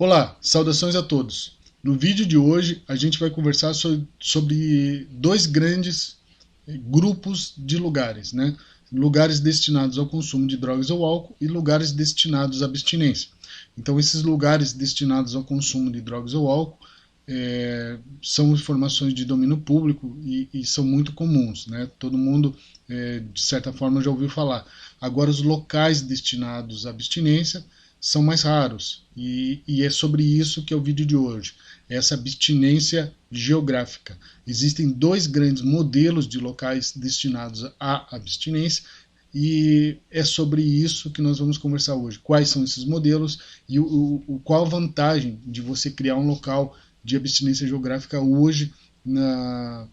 Olá, saudações a todos. No vídeo de hoje a gente vai conversar sobre dois grandes grupos de lugares, né? Lugares destinados ao consumo de drogas ou álcool e lugares destinados à abstinência. Então, esses lugares destinados ao consumo de drogas ou álcool são informações de domínio público e são muito comuns, né? Todo mundo, de certa forma, já ouviu falar. Agora, os locais destinados à abstinência são mais raros e é sobre isso que é o vídeo de hoje. Essa abstinência geográfica. Existem dois grandes modelos de locais destinados à abstinência e é sobre isso que nós vamos conversar hoje. Quais são esses modelos e qual a vantagem de você criar um local de abstinência geográfica hoje na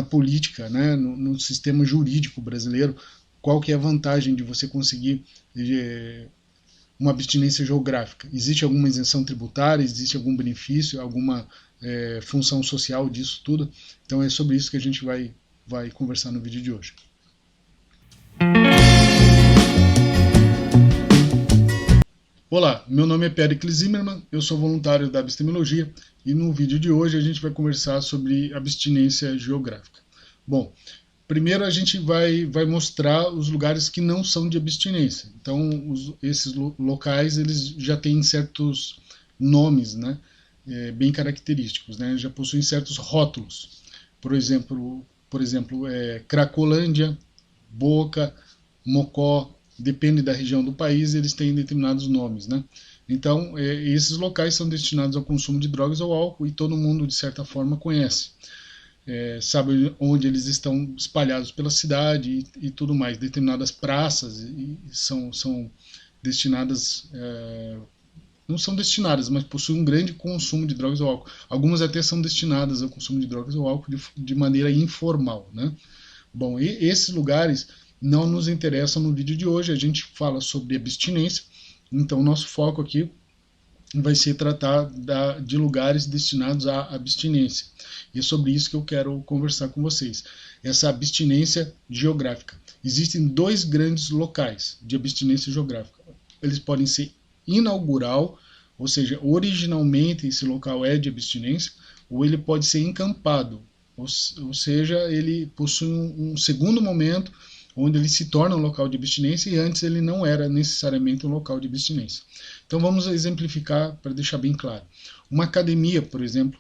política, né, no sistema jurídico brasileiro. Qual que é a vantagem de você conseguir uma abstinência geográfica? Existe alguma isenção tributária? Existe algum benefício? Alguma função social disso tudo? Então é sobre isso que a gente vai conversar no vídeo de hoje. Olá, meu nome é Pericles Zimmermann, eu sou voluntário da Epistemologia e no vídeo de hoje a gente vai conversar sobre abstinência geográfica. Bom, primeiro a gente vai mostrar os lugares que não são de abstinência. Então, esses locais eles já têm certos nomes, né, bem característicos, né, já possuem certos rótulos. Por exemplo, Cracolândia, Boca, Mocó, depende da região do país, eles têm determinados nomes, né? Então, esses locais são destinados ao consumo de drogas ou álcool e todo mundo, de certa forma, conhece. Sabe onde eles estão espalhados pela cidade e tudo mais. Determinadas praças são destinadas, não são destinadas, mas possuem um grande consumo de drogas ou álcool. Algumas até são destinadas ao consumo de drogas ou álcool de maneira informal, né? Bom, esses lugares não nos interessam no vídeo de hoje, a gente fala sobre abstinência, então nosso foco aqui vai ser tratar de lugares destinados à abstinência. E é sobre isso que eu quero conversar com vocês. Essa abstinência geográfica. Existem dois grandes locais de abstinência geográfica. Eles podem ser inaugural, ou seja, originalmente esse local é de abstinência, ou ele pode ser encampado, ou seja, ele possui um segundo momento onde ele se torna um local de abstinência e antes ele não era necessariamente um local de abstinência. Então vamos exemplificar para deixar bem claro. Uma academia, por exemplo,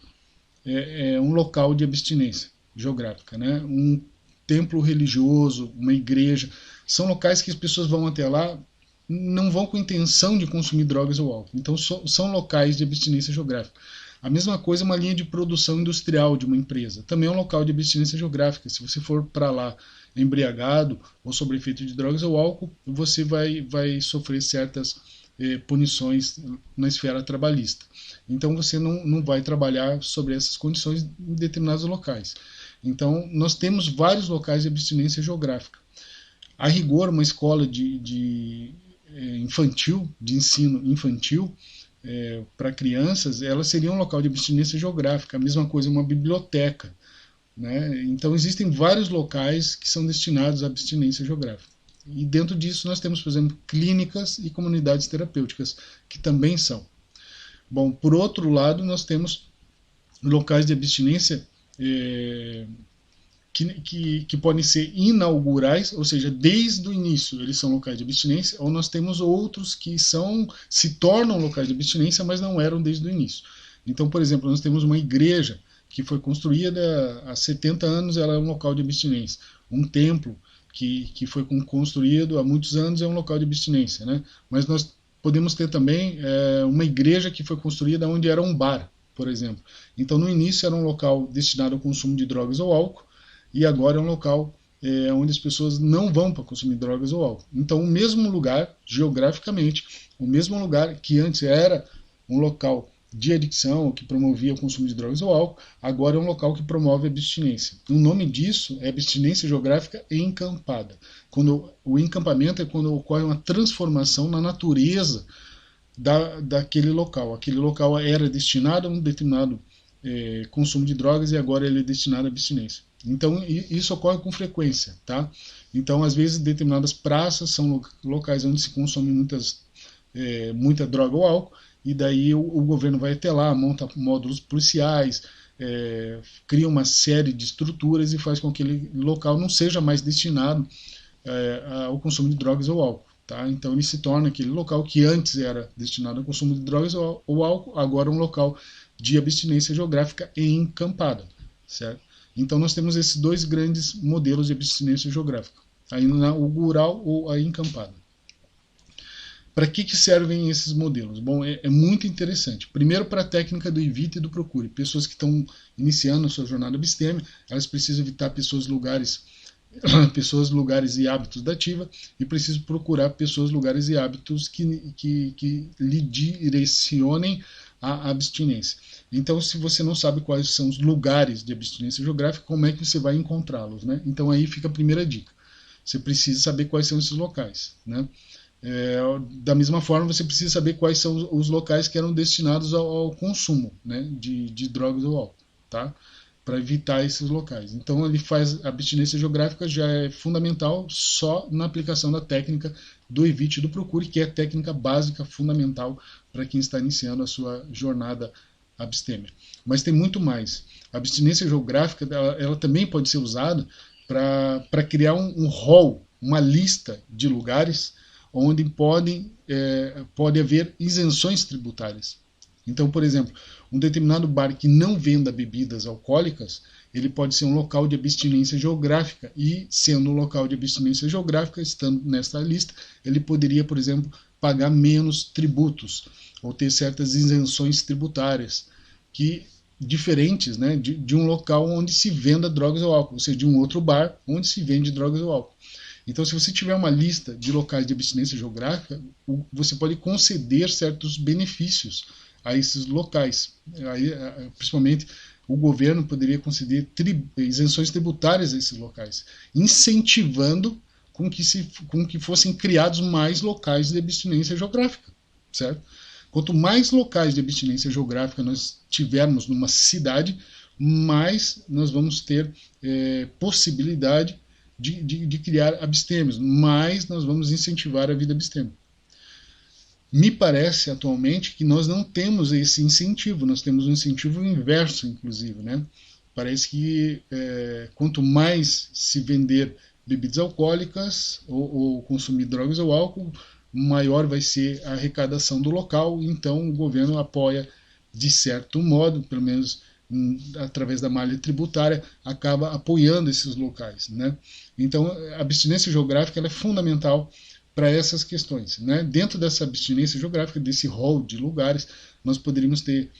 é um local de abstinência geográfica, né? Um templo religioso, uma igreja, são locais que as pessoas vão até lá, não vão com intenção de consumir drogas ou álcool. Então são locais de abstinência geográfica. A mesma coisa uma linha de produção industrial de uma empresa. Também é um local de abstinência geográfica. Se você for para lá embriagado ou sob efeito de drogas ou álcool, você vai sofrer certas punições na esfera trabalhista. Então você não vai trabalhar sobre essas condições em determinados locais. Então nós temos vários locais de abstinência geográfica. A rigor, uma escola infantil, de ensino infantil, para crianças, ela seria um local de abstinência geográfica. A mesma coisa uma biblioteca, né? Então existem vários locais que são destinados à abstinência geográfica. E dentro disso nós temos, por exemplo, clínicas e comunidades terapêuticas, que também são. Bom, por outro lado, nós temos locais de abstinência que podem ser inaugurais, ou seja, desde o início eles são locais de abstinência, ou nós temos outros que se tornam locais de abstinência, mas não eram desde o início. Então, por exemplo, nós temos uma igreja que foi construída há 70 anos, ela é um local de abstinência. Um templo que foi construído há muitos anos é um local de abstinência, né? Mas nós podemos ter também uma igreja que foi construída onde era um bar, por exemplo. Então, no início era um local destinado ao consumo de drogas ou álcool, e agora é um local onde as pessoas não vão para consumir drogas ou álcool. Então, o mesmo lugar, geograficamente, o mesmo lugar que antes era um local de adicção, que promovia o consumo de drogas ou álcool, agora é um local que promove a abstinência. O nome disso é abstinência geográfica encampada. Quando o encampamento é quando ocorre uma transformação na natureza daquele local. Aquele local era destinado a um determinado consumo de drogas e agora ele é destinado à abstinência. Então isso ocorre com frequência, tá? Então às vezes determinadas praças são locais onde se consome muita droga ou álcool e daí o governo vai até lá, monta módulos policiais, cria uma série de estruturas e faz com que aquele local não seja mais destinado ao consumo de drogas ou álcool. Tá? Então ele se torna aquele local que antes era destinado ao consumo de drogas ou álcool, agora é um local de abstinência geográfica e encampada. Certo? Então nós temos esses dois grandes modelos de abstinência geográfica, o rural ou a encampada. Para que servem esses modelos? Bom, é muito interessante. Primeiro, para a técnica do evite e do procure. Pessoas que estão iniciando a sua jornada abstêmia, elas precisam evitar pessoas, lugares e hábitos da ativa, e precisam procurar pessoas, lugares e hábitos que lhe direcionem a abstinência. Então, se você não sabe quais são os lugares de abstinência geográfica, como é que você vai encontrá-los, né? Então aí fica a primeira dica. Você precisa saber quais são esses locais, né? Da mesma forma, você precisa saber quais são os locais que eram destinados ao consumo, né, de drogas ou álcool, tá? Para evitar esses locais. Então, ele faz a abstinência geográfica já é fundamental só na aplicação da técnica do evite e do procure, que é a técnica básica fundamental para quem está iniciando a sua jornada abstêmia. Mas tem muito mais. A abstinência geográfica ela também pode ser usada para criar um rol, uma lista de lugares onde pode haver isenções tributárias. Então, por exemplo, um determinado bar que não venda bebidas alcoólicas, ele pode ser um local de abstinência geográfica, e sendo um local de abstinência geográfica, estando nesta lista, ele poderia, por exemplo, pagar menos tributos, ou ter certas isenções tributárias, que diferentes, né, de um local onde se venda drogas ou álcool, ou seja, de um outro bar onde se vende drogas ou álcool. Então, se você tiver uma lista de locais de abstinência geográfica, você pode conceder certos benefícios a esses locais. Aí, principalmente, o governo poderia conceder isenções tributárias a esses locais, incentivando com que fossem criados mais locais de abstinência geográfica, certo? Quanto mais locais de abstinência geográfica nós tivermos numa cidade, mais nós vamos ter possibilidade de criar abstêmios, mas nós vamos incentivar a vida abstêmia. Me parece atualmente que nós não temos esse incentivo, nós temos um incentivo inverso, inclusive, né? Parece que quanto mais se vender bebidas alcoólicas ou consumir drogas ou álcool, maior vai ser a arrecadação do local, então o governo apoia de certo modo, pelo menos através da malha tributária, acaba apoiando esses locais, né? Então, a abstinência geográfica ela é fundamental para essas questões, né? Dentro dessa abstinência geográfica, desse rol de lugares, nós poderíamos ter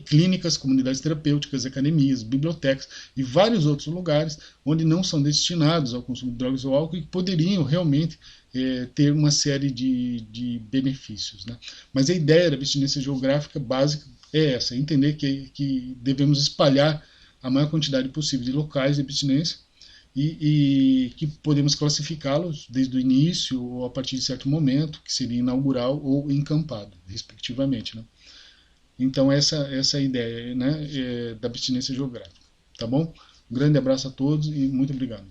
clínicas, comunidades terapêuticas, academias, bibliotecas e vários outros lugares onde não são destinados ao consumo de drogas ou álcool e que poderiam realmente ter uma série de benefícios, né? Mas a ideia da abstinência geográfica básica é essa, entender que devemos espalhar a maior quantidade possível de locais de abstinência e que podemos classificá-los desde o início ou a partir de certo momento, que seria inaugural ou encampado, respectivamente, né? Então essa é a ideia, né, da abstinência geográfica. Tá bom? Um grande abraço a todos e muito obrigado.